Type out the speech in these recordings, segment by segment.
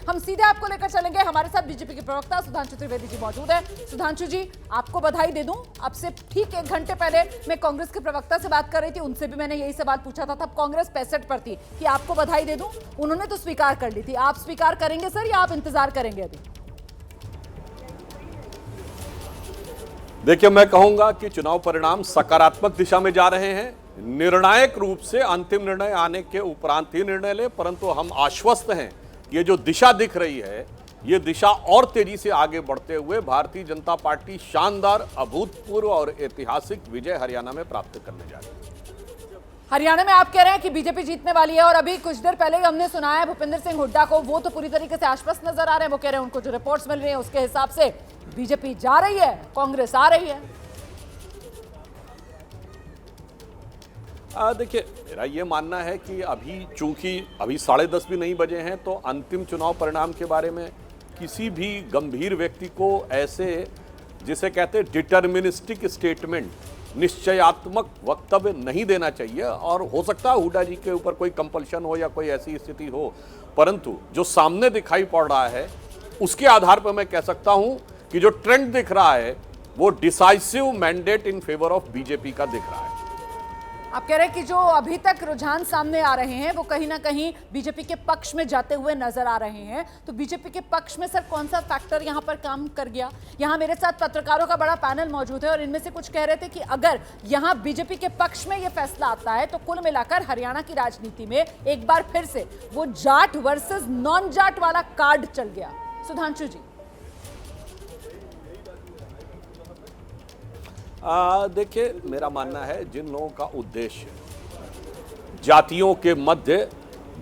हम सीधे आपको लेकर चलेंगे। हमारे साथ बीजेपी के प्रवक्ता सुधांशु त्रिवेदी जी मौजूद है। सुधांशु जी, आपको बधाई दे दूं, अब से ठीक 1 घंटे पहले मैं कांग्रेस के प्रवक्ता से बात कर रही थी, उनसे भी मैंने यही सवाल पूछा था, तब कांग्रेस 65 पर थी कि आपको बधाई दे दूं, उन्होंने तो स्वीकार कर ली थी। आप स्वीकार करेंगे सर या आप इंतजार करेंगे अभी? देखिए, मैं कहूंगा कि चुनाव परिणाम सकारात्मक दिशा में जा रहे हैं। निर्णायक रूप से अंतिम निर्णय आने के उपरांत ही निर्णय ले, परंतु हम आश्वस्त हैं कि ये जो दिशा दिख रही है, ये दिशा और तेजी से आगे बढ़ते हुए भारतीय जनता पार्टी शानदार, अभूतपूर्व और ऐतिहासिक विजय हरियाणा में प्राप्त करने जा रही है। हरियाणा में आप कह रहे हैं कि बीजेपी जीतने वाली है, और अभी कुछ देर पहले ही हमने सुना है भूपेंद्र सिंह हुड्डा को, वो तो पूरी तरीके से आश्वस्त नजर आ रहे हैं। वो कह रहे हैं उनको जो रिपोर्ट्स मिल रही है उसके हिसाब से बीजेपी जा रही है, कांग्रेस आ रही है। देखिए, मेरा ये मानना है कि अभी चूंकि अभी 10:30 भी नहीं बजे हैं, तो अंतिम चुनाव परिणाम के बारे में किसी भी गंभीर व्यक्ति को ऐसे, जिसे कहते हैं डिटर्मिनिस्टिक स्टेटमेंट, निश्चयात्मक वक्तव्य नहीं देना चाहिए। और हो सकता है हुड्डा जी के ऊपर कोई कंपल्शन हो या कोई ऐसी स्थिति हो, परंतु जो सामने दिखाई पड़ रहा है उसके आधार पर मैं कह सकता हूं कि जो ट्रेंड दिख रहा है वो decisive mandate in favour of BJP का दिख रहा है। आप कह रहे हैं कि जो अभी तक रुझान सामने आ रहे हैं वो कहीं ना कहीं बीजेपी के पक्ष में जाते हुए नजर आ रहे हैं, तो बीजेपी के पक्ष में सर कौन सा फैक्टर यहां पर काम कर गया? यहां मेरे साथ पत्रकारों का बड़ा पैनल मौजूद है और इनमें से कुछ कह रहे थे कि अगर यहां बीजेपी के पक्ष में यह फैसला आता है तो कुल मिलाकर हरियाणा की राजनीति में एक बार फिर से वो जाट वर्सेस नॉन जाट वाला कार्ड चल गया। सुधांशु जी, देखिए, मेरा मानना है जिन लोगों का उद्देश्य जातियों के मध्य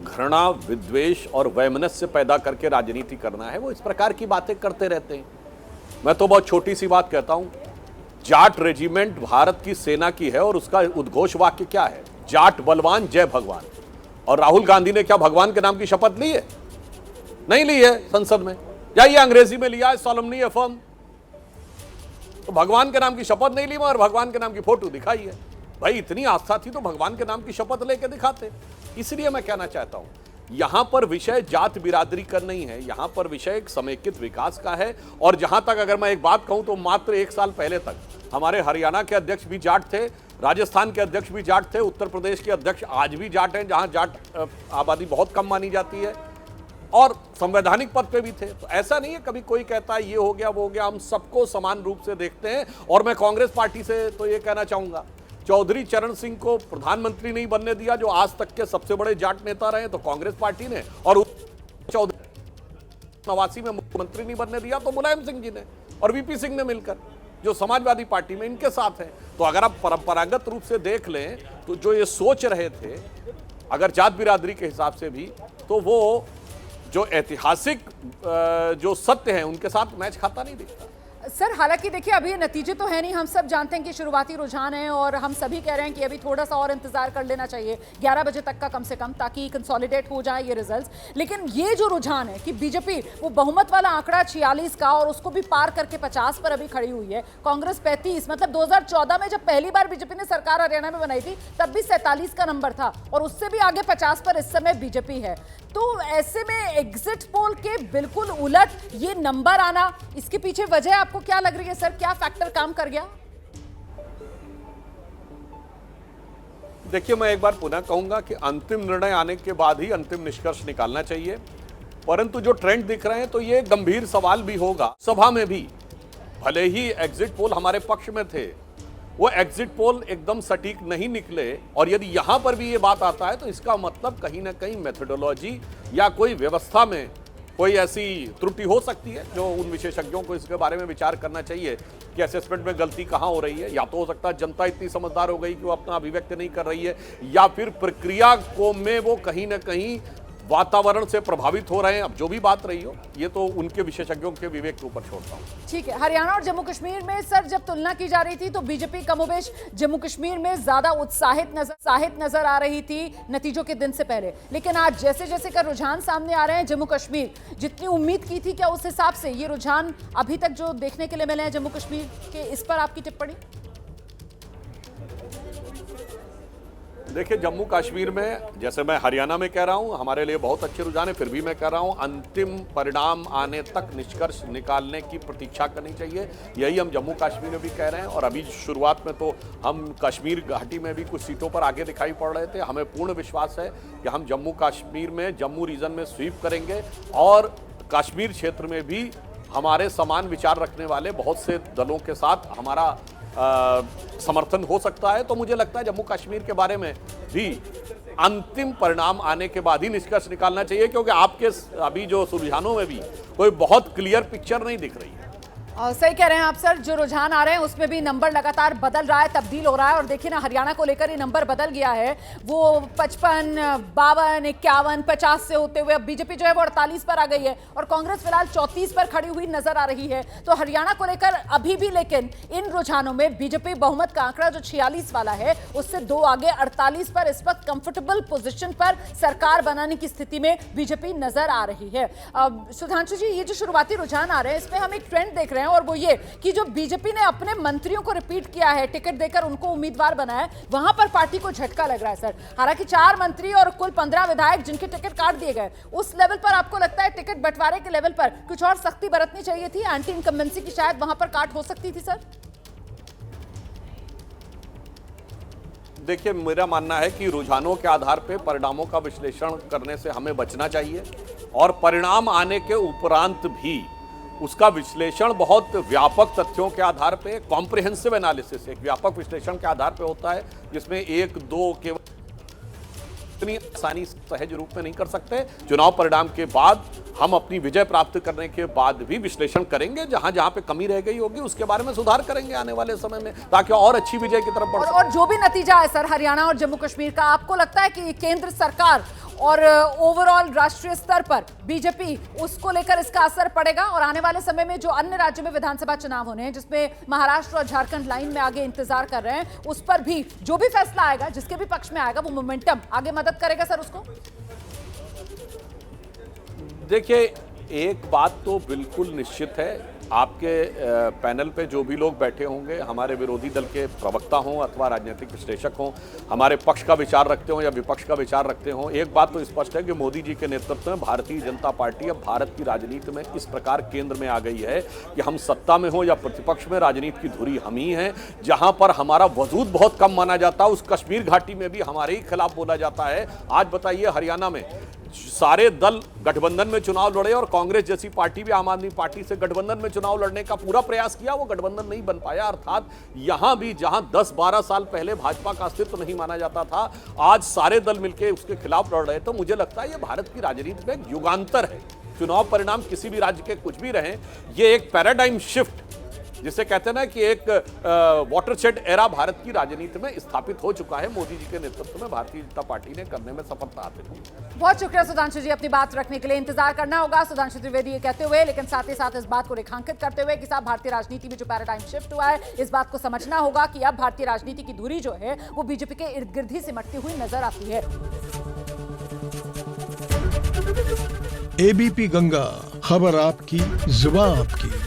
घृणा, विद्वेष और वैमनस्य पैदा करके राजनीति करना है, वो इस प्रकार की बातें करते रहते हैं। मैं तो बहुत छोटी सी बात कहता हूं, जाट रेजिमेंट भारत की सेना की है और उसका उद्घोष वाक्य क्या है? जाट बलवान, जय भगवान। और राहुल गांधी ने क्या भगवान के नाम की शपथ ली है? नहीं ली है संसद में, या ये अंग्रेजी में लिया है, सोलमनी अफर्म। तो भगवान के नाम की शपथ नहीं ली और भगवान के नाम की फोटो दिखाई है। भाई, इतनी आस्था थी तो भगवान के नाम की शपथ लेके दिखाते। इसलिए मैं कहना चाहता हूं, यहां पर विषय जात बिरादरी का नहीं है, यहां पर विषय एक समेकित विकास का है। और जहां तक अगर मैं एक बात कहूं तो मात्र 1 साल पहले तक हमारे हरियाणा के अध्यक्ष भी जाट थे, राजस्थान के अध्यक्ष भी जाट थे, उत्तर प्रदेश के अध्यक्ष आज भी जाट हैं, जहां जाट आबादी बहुत कम मानी जाती है, और संवैधानिक पद पे भी थे। तो ऐसा नहीं है कभी कोई कहता है ये हो गया वो हो गया, हम सबको समान रूप से देखते हैं। और मैं कांग्रेस पार्टी से तो ये कहना चाहूंगा, चौधरी चरण सिंह को प्रधानमंत्री नहीं बनने दिया, जो आज तक के सबसे बड़े जाट नेता रहे, तो कांग्रेस पार्टी ने, और चौधरी 89 में मुख्यमंत्री नहीं बनने दिया तो मुलायम सिंह जी ने और वीपी सिंह ने मिलकर, जो समाजवादी पार्टी में इनके साथ है। तो अगर आप परंपरागत रूप से देख लें तो जो ये सोच रहे थे अगर जात बिरादरी के हिसाब से भी, तो वो जो ऐतिहासिक जो सत्य है उनके साथ मैच खाता नहीं दिखता। सर, हालांकि देखिए अभी नतीजे तो है नहीं, हम सब जानते हैं कि शुरुआती रुझान है और हम सभी कह रहे हैं कि अभी थोड़ा सा और इंतजार कर लेना चाहिए 11 बजे तक का कम से कम, ताकि कंसोलिडेट हो जाए ये रिजल्ट्स। लेकिन ये जो रुझान है कि बीजेपी वो बहुमत वाला आंकड़ा 46 का और उसको भी पार करके 50 पर अभी खड़ी हुई है, कांग्रेस 35, मतलब 2014 में जब पहली बार बीजेपी ने सरकार हरियाणा में बनाई थी तब भी 47 का नंबर था और उससे भी आगे 50 पर इस समय बीजेपी है। तो ऐसे में एग्जिट पोल के बिल्कुल उलट ये नंबर आना, इसके पीछे वजह आपको क्या लग रही है सर? क्या फैक्टर काम कर गया? देखिए, मैं एक बार पुनः कहूंगा कि अंतिम निर्णय आने के बाद ही अंतिम निष्कर्ष निकालना चाहिए, परंतु जो ट्रेंड दिख रहे हैं तो ये गंभीर सवाल भी होगा। सभा में भी भले ही एग्जिट पोल हमारे पक्ष में थे, वो एग्जिट पोल एकदम सटीक नहीं निकले, और यदि यहां पर भी ये बात आता है तो इसका मतलब कहीं ना कहीं मेथोडोलॉजी या कोई व्यवस्था में कोई ऐसी त्रुटि हो सकती है, जो उन विशेषज्ञों को इसके बारे में विचार करना चाहिए कि असेसमेंट में गलती कहां हो रही है। या तो हो सकता है जनता इतनी समझदार हो गई कि वो अपना अभिव्यक्ति नहीं कर रही है, या फिर प्रक्रिया को में वो कहीं ना कहीं वातावरण से प्रभावित हो रहे हैं। अब जो भी बात रही हो, ये तो उनके विशेषज्ञों के विवेक के ऊपर छोड़ता हूं। ठीक है, हरियाणा और जम्मू कश्मीर में सर जब तुलना की जा रही थी तो बीजेपी कमोबेश जम्मू कश्मीर में ज्यादा उत्साहित नजर आ रही थी नतीजों के दिन से पहले, लेकिन आज जैसे जैसे का रुझान सामने आ रहे हैं, जम्मू कश्मीर जितनी उम्मीद की थी क्या उस हिसाब से ये रुझान अभी तक जो देखने के लिए मिले हैं जम्मू कश्मीर के, इस पर आपकी टिप्पणी? देखिए, जम्मू कश्मीर में, जैसे मैं हरियाणा में कह रहा हूं, हमारे लिए बहुत अच्छे रुझान है, फिर भी मैं कह रहा हूं अंतिम परिणाम आने तक निष्कर्ष निकालने की प्रतीक्षा करनी चाहिए। यही हम जम्मू कश्मीर में भी कह रहे हैं। और अभी शुरुआत में तो हम कश्मीर घाटी में भी कुछ सीटों पर आगे दिखाई पड़ रहे थे। हमें पूर्ण विश्वास है कि हम जम्मू कश्मीर में, जम्मू रीजन में स्वीप करेंगे और कश्मीर क्षेत्र में भी हमारे समान विचार रखने वाले बहुत से दलों के साथ हमारा समर्थन हो सकता है। तो मुझे लगता है जम्मू कश्मीर के बारे में भी अंतिम परिणाम आने के बाद ही निष्कर्ष निकालना चाहिए, क्योंकि आपके अभी जो सुझावों में भी कोई बहुत क्लियर पिक्चर नहीं दिख रही है। सही कह रहे हैं आप सर, जो रुझान आ रहे हैं उसमें भी नंबर लगातार बदल रहा है, तब्दील हो रहा है। और देखिए ना, हरियाणा को लेकर ये नंबर बदल गया है। वो 55, 52, 51, 50 से होते हुए अब बीजेपी जो है वो 48 पर आ गई है और कांग्रेस फिलहाल 34 पर खड़ी हुई नजर आ रही है। तो हरियाणा को लेकर अभी भी लेकिन इन रुझानों में बीजेपी बहुमत का आंकड़ा जो 46 वाला है उससे 2 आगे 48 पर इस वक्त कंफर्टेबल पोजिशन पर सरकार बनाने की स्थिति में बीजेपी नजर आ रही है। सुधांशु जी, ये जो शुरुआती रुझान आ रहे हैं इसमें हम एक ट्रेंड देख रहे हैं, और वो ये कि जो बीजेपी ने अपने मंत्रियों को रिपीट किया है, टिकट देकर उनको उम्मीदवार बनाया है, वहां पर पार्टी को झटका लग रहा है सर। हालांकि 4 मंत्री और कुल 15 विधायक जिनके टिकट काट दिए गए, उस लेवल पर आपको लगता है टिकट बंटवारे के लेवल पर कुछ और सख्ती बरतनी चाहिए थी? एंटी इनकम्बेंसी की शायद वहां पर काट हो सकती थी सर। देखिए, मेरा मानना है कि रुझानों के आधार पर परिणामों का विश्लेषण करने से हमें बचना चाहिए, और परिणाम आने के उपरांत भी उसका विश्लेषण बहुत व्यापक तथ्यों के आधार पे, कॉम्प्रिहेंसिव एनालिसिस, एक व्यापक विश्लेषण के आधार पे होता है, जिसमें 1-2 केवल इतनी आसानी से सहज रूप में नहीं कर सकते। चुनाव परिणाम के बाद हम अपनी विजय प्राप्त करने के बाद भी विश्लेषण करेंगे, जहां जहां पे कमी रह गई होगी उसके बारे में सुधार करेंगे आने वाले समय में, ताकि और अच्छी विजय की तरफ बढ़ सके। और जो भी नतीजा है सर हरियाणा और जम्मू कश्मीर का, आपको लगता है कि केंद्र सरकार और ओवरऑल राष्ट्रीय स्तर पर बीजेपी, उसको लेकर इसका असर पड़ेगा? और आने वाले समय में जो अन्य राज्यों में विधानसभा चुनाव होने हैं, जिसमें महाराष्ट्र और झारखंड लाइन में आगे इंतजार कर रहे हैं, उस पर भी जो भी फैसला आएगा, जिसके भी पक्ष में आएगा, वो मोमेंटम आगे मदद करेगा सर उसको? देखिए, एक बात तो बिल्कुल निश्चित है, आपके पैनल पे जो भी लोग बैठे होंगे, हमारे विरोधी दल के प्रवक्ता हों अथवा राजनीतिक विश्लेषक हों, हमारे पक्ष का विचार रखते हों या विपक्ष का विचार रखते हों, एक बात तो स्पष्ट है कि मोदी जी के नेतृत्व में भारतीय जनता पार्टी अब भारत की राजनीति में इस प्रकार केंद्र में आ गई है कि हम सत्ता में हो या प्रतिपक्ष में, राजनीति की धुरी हम ही हैं। जहां पर हमारा वजूद बहुत कम माना जाता है, उस कश्मीर घाटी में भी हमारे ही खिलाफ बोला जाता है। आज बताइए, हरियाणा में सारे दल गठबंधन में चुनाव लड़े और कांग्रेस जैसी पार्टी भी आम आदमी पार्टी से गठबंधन में चुनाव लड़ने का पूरा प्रयास किया, वो गठबंधन नहीं बन पाया। अर्थात यहां भी जहां 10-12 साल पहले भाजपा का अस्तित्व नहीं माना जाता था, आज सारे दल मिलकर उसके खिलाफ लड़ रहे। तो मुझे लगता है ये भारत की राजनीति में एक युगांतर है। चुनाव परिणाम किसी भी राज्य के कुछ भी रहे, ये एक पैराडाइम शिफ्ट, जिसे कहते हैं ना कि एक वाटरशेड एरा भारत की राजनीति में स्थापित हो चुका है। मोदी जी के नेतृत्व में भारतीय जनता पार्टी ने करने में सफलता हासिल की। बहुत शुक्रिया सुधांशु जी, अपनी बात रखने के लिए। इंतजार करना होगा सुधांशु त्रिवेदी ये कहते हुए, लेकिन साथ ही साथ इस बात को रेखांकित करते हुए कि साहब भारतीय राजनीति में जो पैराडाइम शिफ्ट हुआ है, इस बात को समझना होगा कि अब भारतीय राजनीति की दूरी जो है वो बीजेपी के इर्द गिर्द ही सिमटती हुई नजर आती है। एबीपी गंगा, खबर आपकी, जुबान आपकी।